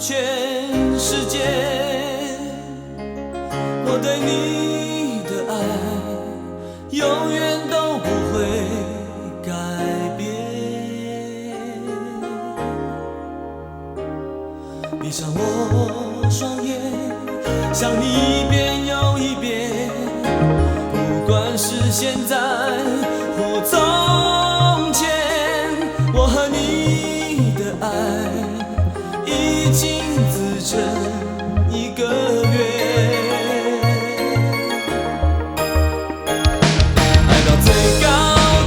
全世界，我对你的爱永远都不会改变。闭上我双眼，想你一遍又一遍，不管是现在或从前，我和你的爱已经自成一个约。爱到最高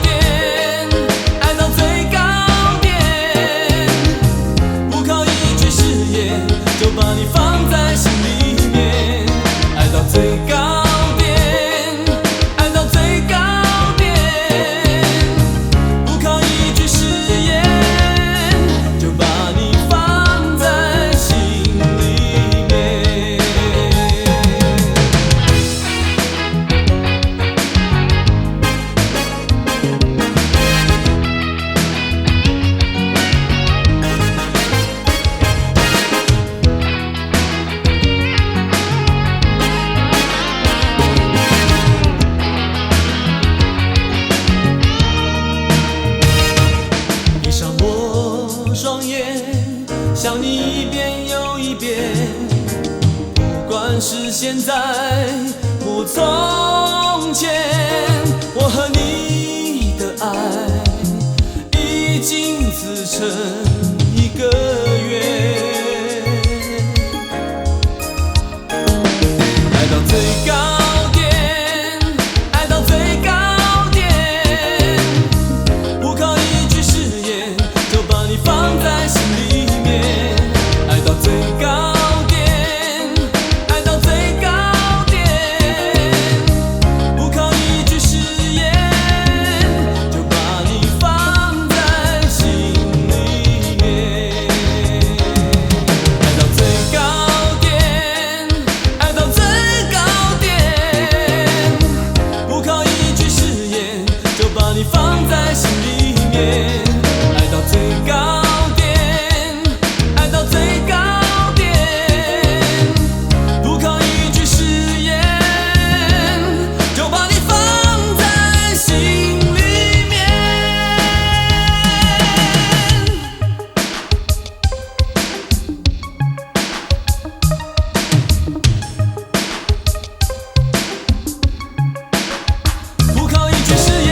点，爱到最高点，不靠一句誓言就把你放在心里面。爱到最高点，爱到最高点，不靠一句誓言就把你放在心里面。闭上我双眼，想你一遍又一遍，不管是现在或从前，我和你的爱已经自成一个约。爱到最高点，爱到最高点，不靠一句誓言就把你放在心里面。爱到最高点，爱到最高点，不靠一句誓言就把你放在心里面。爱到最高点，爱到最高点，不靠一句誓言就把你放在心里面。爱到最高点，爱到最高点，不靠一句誓言就把你放在心里面。不靠一句誓言，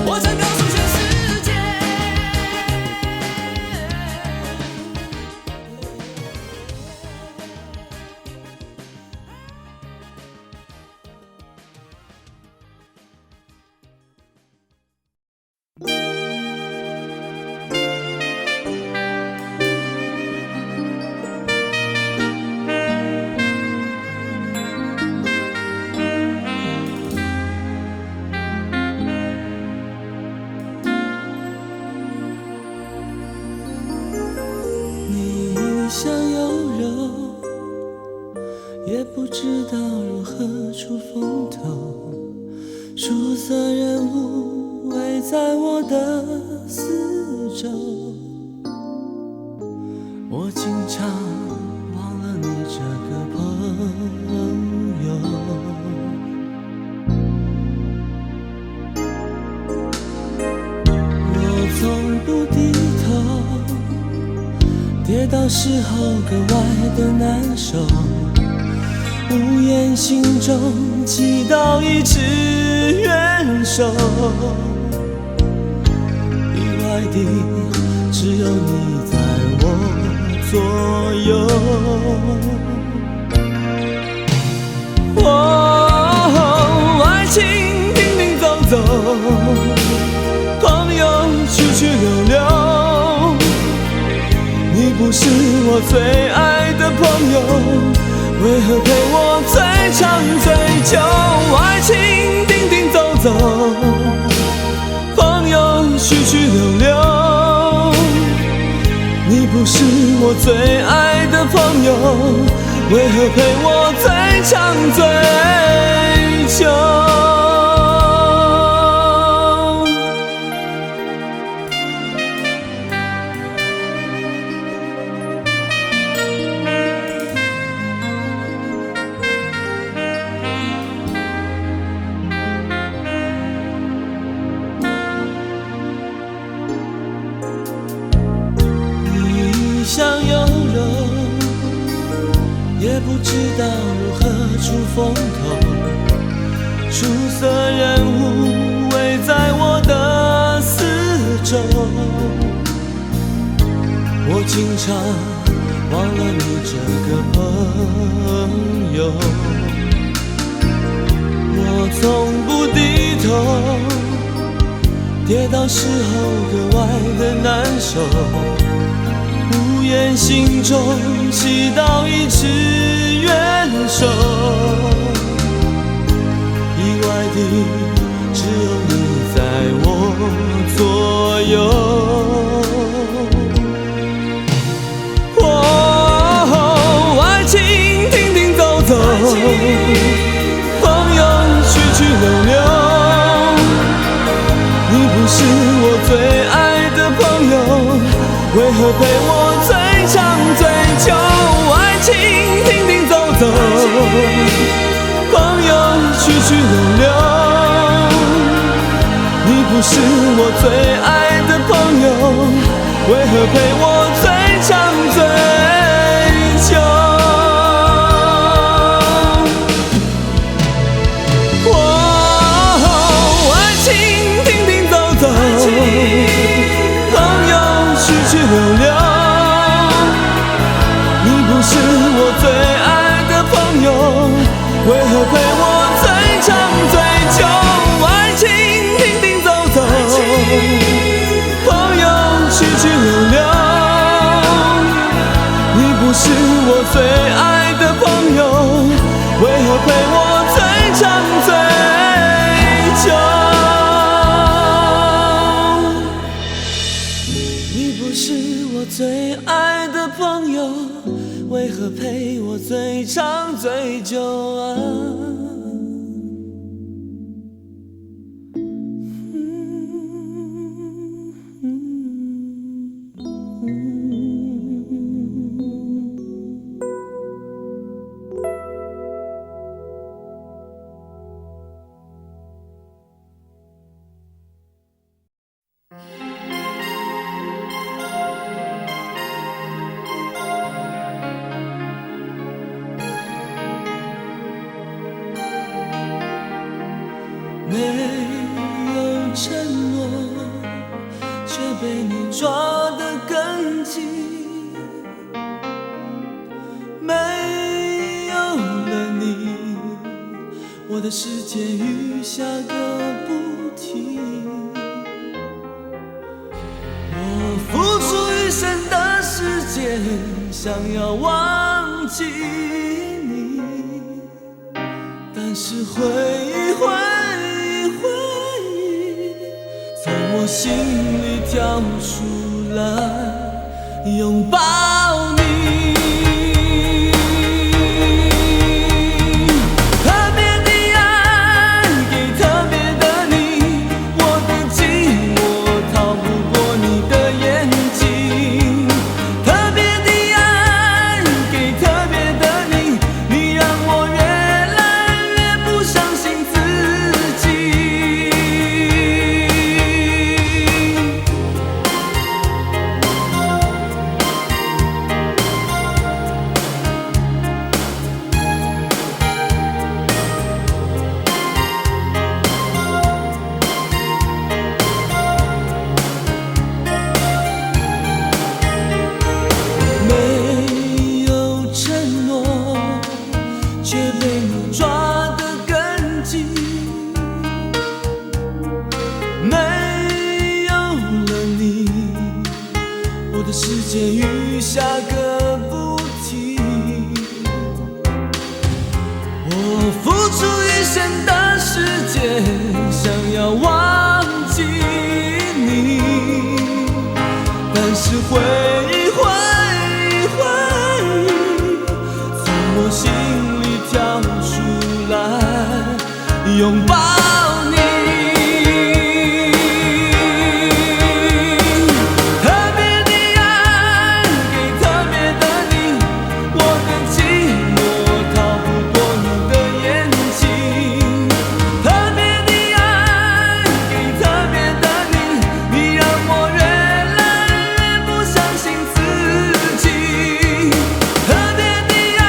我想告诉全世界。你想有柔，也不知道如何出风头。出色人物围在我的四周，我经常忘了你这个朋友。我从不低头，跌倒时候格外的难受，无言心中祈祷一直援手。意外的只有你在我左右。爱情停停走走，朋友去去留留，你不是我最爱的朋友，为何陪我最长最久？爱情停停走走，朋友去去留留，你不是我最爱的朋友，为何陪我最长最久？却不知道如何出风头。出色人物围在我的四周，我经常忘了你这个朋友。我从不低头，跌倒时候格外的难受，无言心中祈祷一直援手。意外的只有你在我左右。哦，爱情停停走走，朋友去去留留。你不是我最爱的朋友，为何陪我最长最久？爱情停停走走，朋友去去留留。你不是我最爱的朋友，为何陪我最长最久？哦，爱情停停走走，朋友去去留留。你不是我最爱的朋友，为何陪我最长最久？爱情停停走走，朋友去去留留。你不是我最爱的朋友，为何陪我最长最久？你不是我最爱的朋友，为何陪我最长最久啊？没有承诺，却被你抓得更紧。没有了你，我的世界雨下个不停。我付出余生的时间，想要忘记你，但是回忆从我心里跳出来，拥抱你。特别的爱给特别的你，我的寂寞逃不过你的眼睛。特别的爱给特别的你，你让我越来越不相信自己。没有承诺，却被你抓得更紧。没有了你，我的世界雨下个不停。我付出余生的时间，想要忘记你，但是回忆从我心里跳出来，拥抱你。特别的爱给特别的你，我的寂寞逃不过你的眼睛。特别的爱给特别的你，你让我越来越不相信自己。特别的爱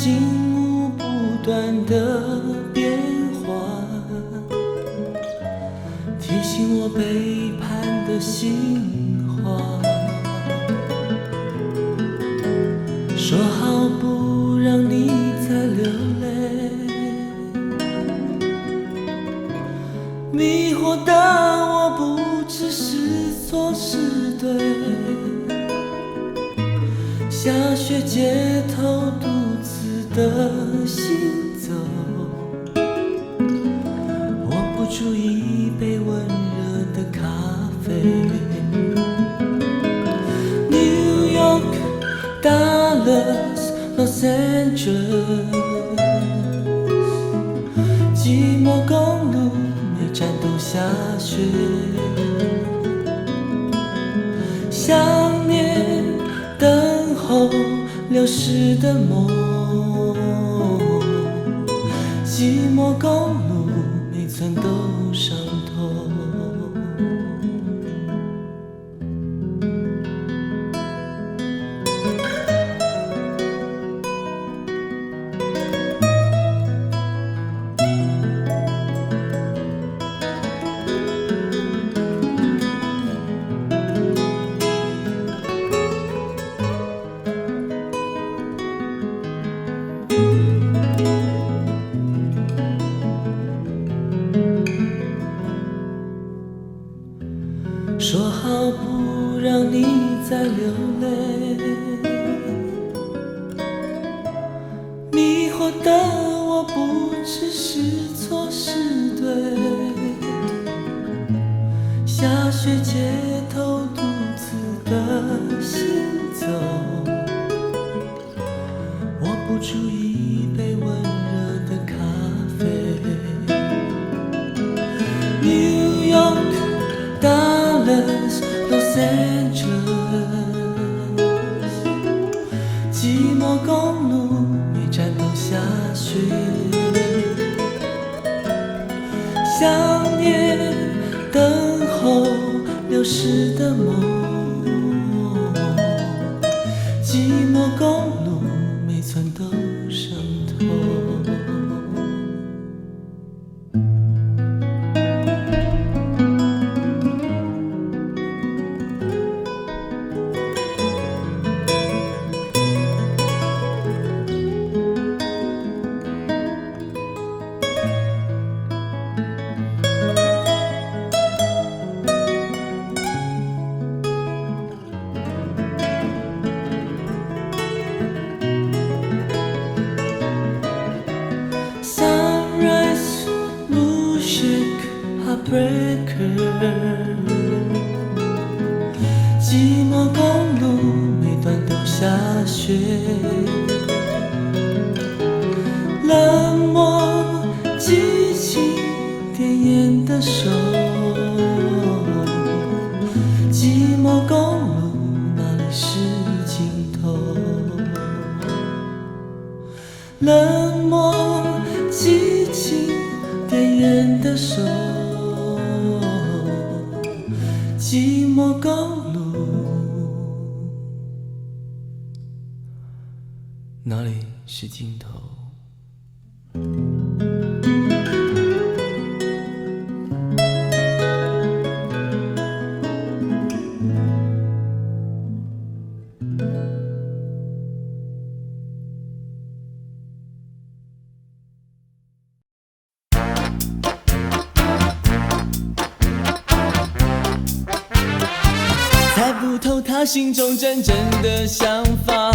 景物不断的变化，提醒我背叛的心话。说好不让你再流泪，迷惑的我不知是错是对。下雪街头独自的行走，握不住一杯温热的咖啡。New York, Dallas, Los Angeles， 寂寞公路每站都下雪。想念等候流逝的梦，寂寞公路每寸都伤痛。说好不让你再流泪，迷惑的我不知是错是对。下雪街头独自的行走，握不住一杯温热的咖啡。New York, Dallas, Los Angeles， 寂寞公路每站都下雪。想念等候流逝的梦，寂寞公路每寸都伤痛。Sunrise, Bushwick, Heartbreaker， 寂寞公路每段都下雪。冷漠激情点烟的手，寂寞公路哪里是尽头？冷漠激情点烟的手，寂寞公路哪里是尽头？猜不透他心中真正的想法，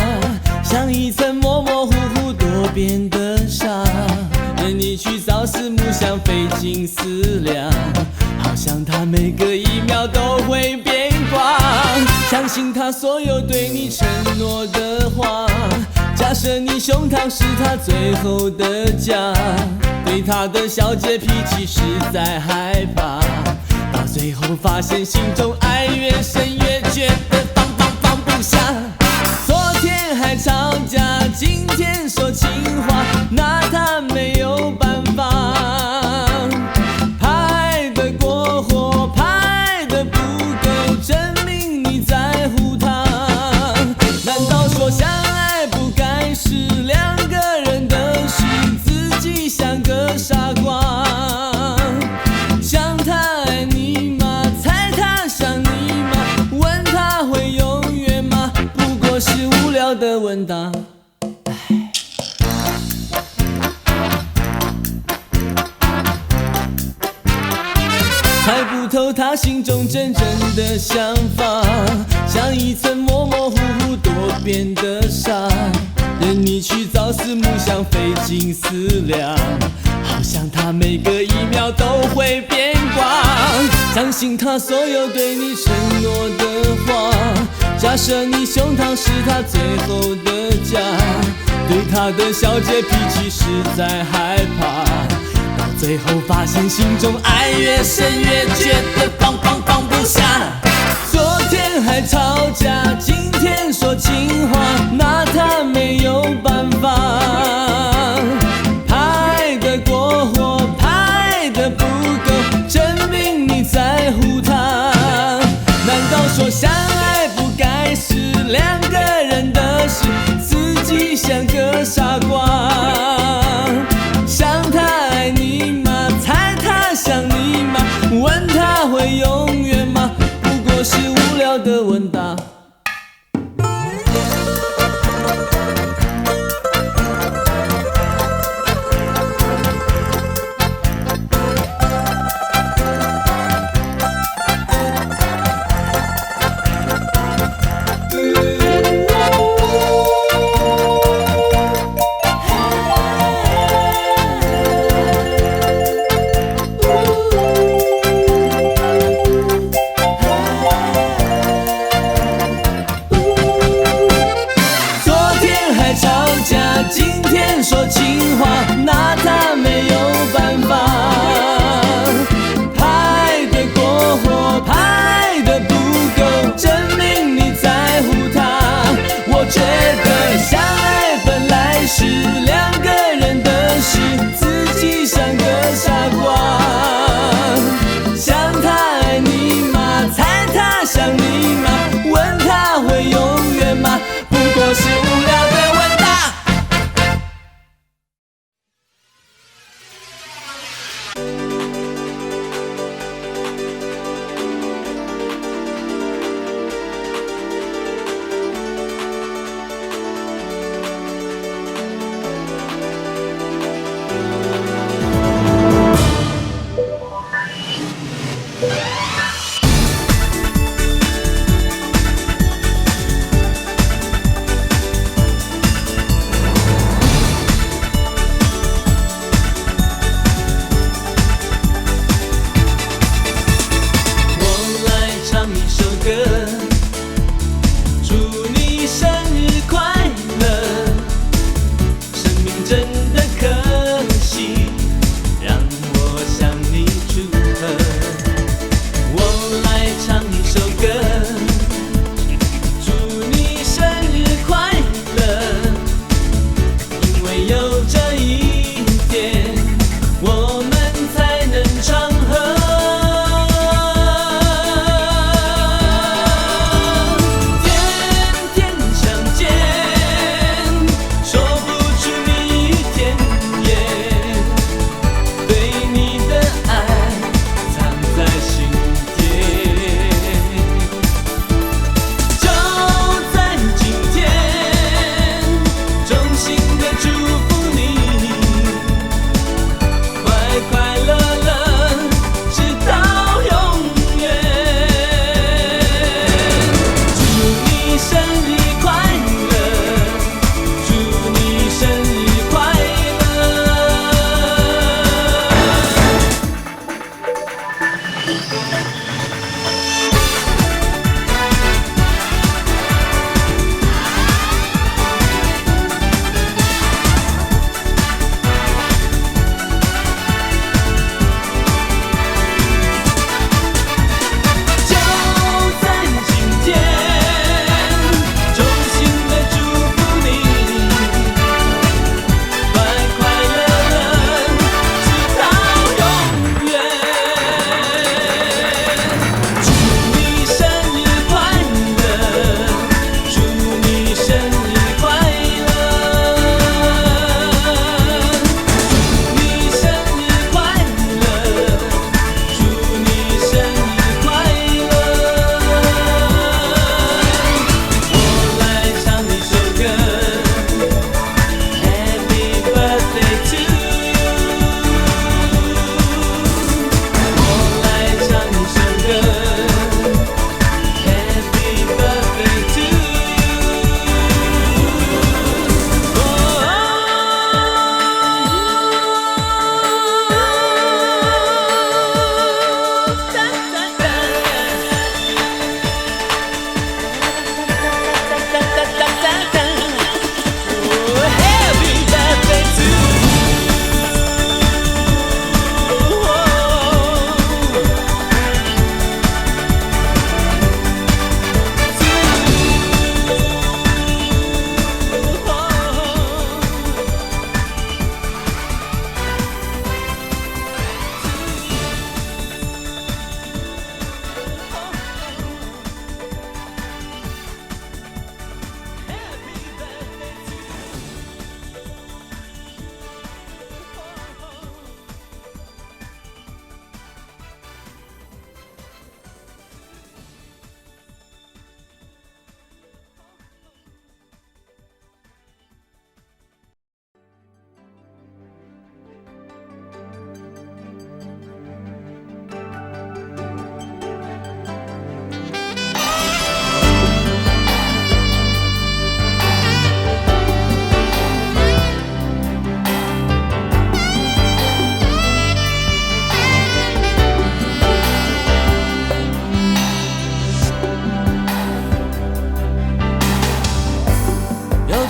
像一层模模糊糊多变的纱，任你去朝思暮想费尽思量，好像他每个一秒都会变卦。相信他所有对你承诺的话，假设你胸膛是他最后的家，对他的小姐脾气实在害怕，到最后发现心中爱越深越觉得放不下。昨天还吵架，今天说情话，拿他没有办法。拍得过火，拍得不够，证明你在乎他。难道说相爱不该是两个是无聊的问答。猜不透他心中真正的想法，像一层模模糊糊多变的沙，任你去朝思暮想，费尽思量，好像他每个一秒都会变卦。相信他所有对你承诺的话，假设你胸膛是他最后的家，对他的小姐脾气实在害怕，到最后发现心中爱越深越觉得放不下。昨天还吵架，今天说情话，拿他没有办法。拍得过火，拍得不够，证明你在乎他。难道说相爱不该是两个人的事，自己像个傻瓜？想他爱你吗？猜他想你吗？问他会永远吗？不过是无聊的问答。今天说情话，拿他没有办法。拍得过火，拍得不够，证明你在乎他。我觉得相爱本来是两个人的事，自己像个傻瓜。想他爱你吗？猜他想你吗？问他会永远吗？不过是无聊的问答。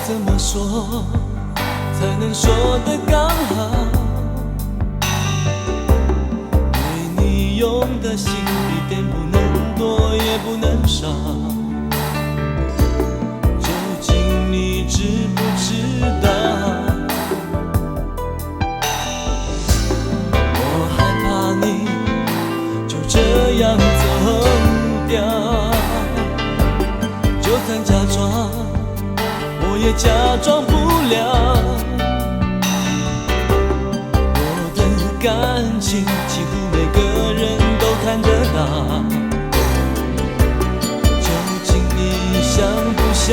怎么说才能说得刚好？对你用的心一点不能多也不能少，究竟你知不知道？我害怕你就这样走掉，就算假装我也假装不了。我的感情几乎每个人都看得到，究竟你想不想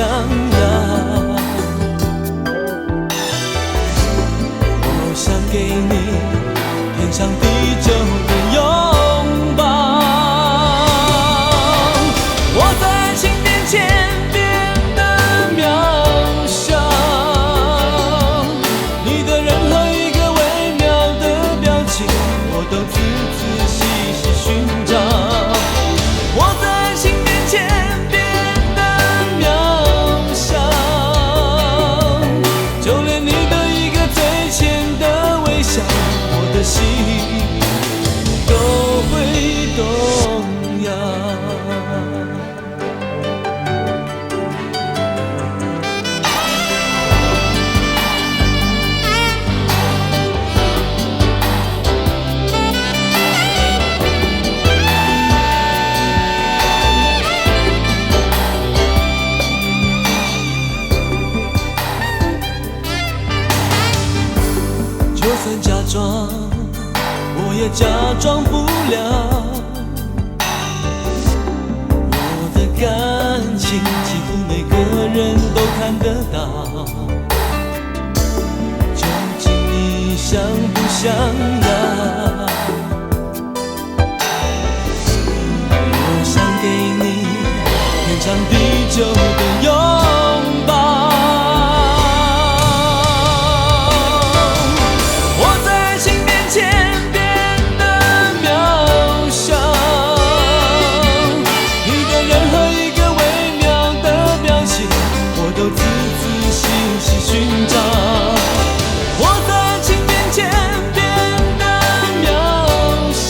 要？我想给你天长地久的拥抱。我在爱情面前变得渺小，你的任何一个微妙的表情，我都仔仔细细寻找。我在爱情面前变得渺小，就连你的一个最浅的微笑，我的心都会动摇。就算假装，我也假装不了。我的感情几乎每个人都看得到，究竟你想不想要？我想给你天长地久的拥抱。都仔仔细细寻找，我在爱情面前变得渺小，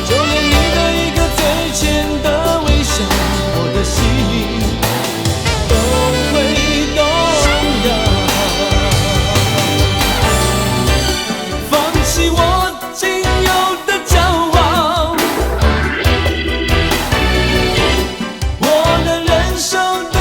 就连你的一个最浅的微笑，我的心都会动摇。放弃我仅有的骄傲，我的人生的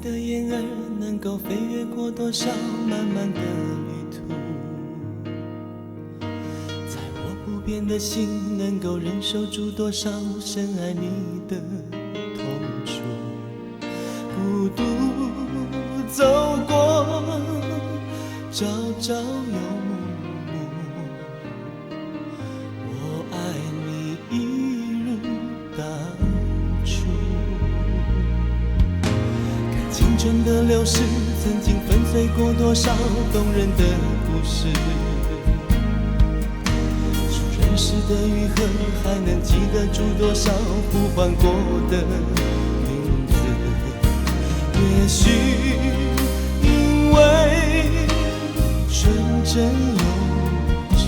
的燕儿能够飞越过多少漫漫的旅途，在我不变的心能够忍受住多少深爱你的痛楚。孤独走过朝朝又暮暮，我爱你一如当初。看青春的流逝，曾经粉碎过多少动人的故事。数人世的愈合，还能记得住多少呼唤过的名字。也许因为纯真幼稚，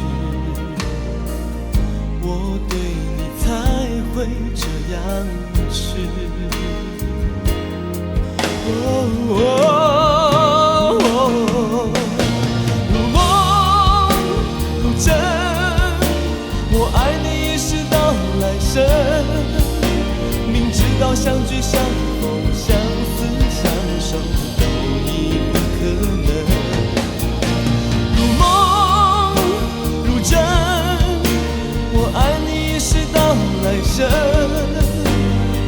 我对你才会这样痴。如梦如真，我爱你一世到来生，明知道相聚相逢相思相守都已不可能。如梦如真，我爱你一世到来生，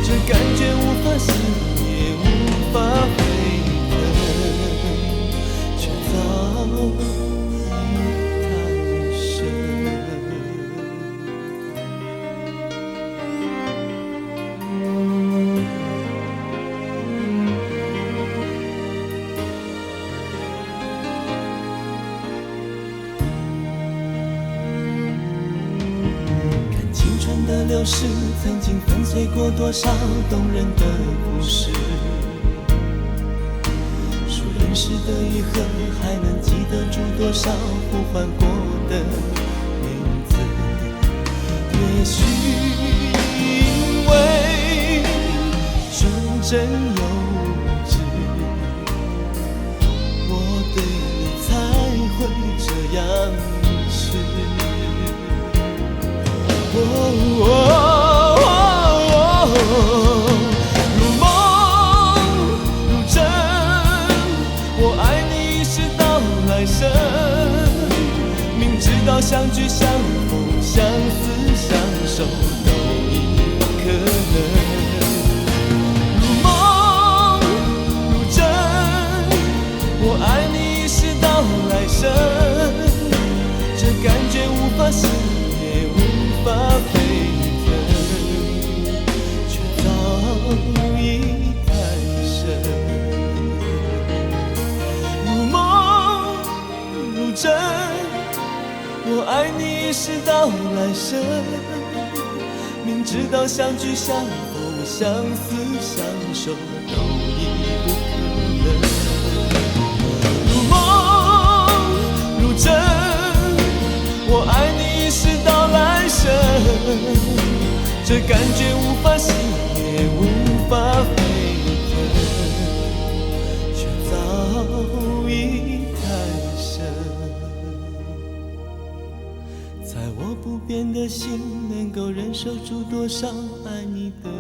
这感觉无法思也无法沸腾，却早已太深。看青春的流逝，曾经粉碎过多少动人的故事。人世的愈合，还能记得住多少呼唤过的名字。也许因为纯真幼稚，我对你才会这样痴。如梦如真，我爱你一世到来生，明知道相聚相逢相思相守都已不可能。如梦如真，我爱你一世到来生，这感觉无法思也无法沸腾，却早已太深。我爱你一世到来生，明知道相聚相逢相思相守都已不可能。如梦如真，我爱你一世到来生，这感觉无法吸也无法沸腾，却早已太深。在我不变的心，能够忍受住多少爱你的